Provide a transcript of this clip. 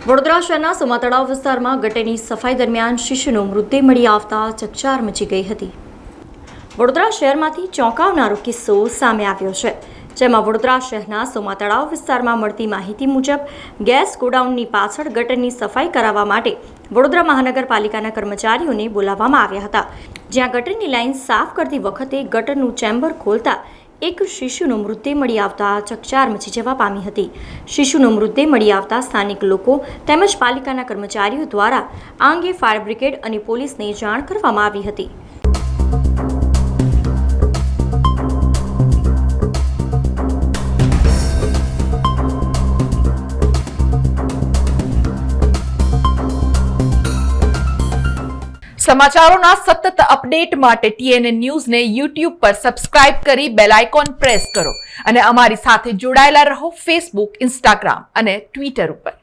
વડોદરા શહેરના સોમા તળાવ વિસ્તારમાં ગટરની સફાઈ દરમિયાન શિશુનો મૃતદેહ મળી આવતા ચકચાર મચી ગઈ હતી। વડોદરા શહેરમાંથી ચોંકાવનારો કિસ્સો સામે આવ્યો છે, જેમાં વડોદરા શહેરના સોમા તળાવ વિસ્તારમાં મળતી માહિતી મુજબ ગેસ ગોડાઉનની પાછળ ગટરની સફાઈ કરાવવા માટે વડોદરા મહાનગરપાલિકાના કર્મચારીઓને બોલાવવામાં આવ્યા હતા, જ્યાં ગટરની લાઇન સાફ કરતી વખતે ગટરનું ચેમ્બર ખોલતા એક શિશુનો મૃતદેહ મળી આવતા ચકચાર મચી જવા પામી હતી। શિશુનો મૃતદેહ મળી આવતા સ્થાનિક લોકો તેમજ પાલિકાના કર્મચારીઓ દ્વારા આ અંગે ફાયર બ્રિગેડ અને પોલીસને જાણ કરવામાં આવી હતી। સમાચારોના સતત અપડેટ માટે TNN ન્યૂઝને YouTube પર સબસ્ક્રાઇબ કરી બેલ આઇકોન પ્રેસ કરો અને અમારી સાથે જોડાયેલા રહો Facebook, Instagram અને Twitter ઉપર।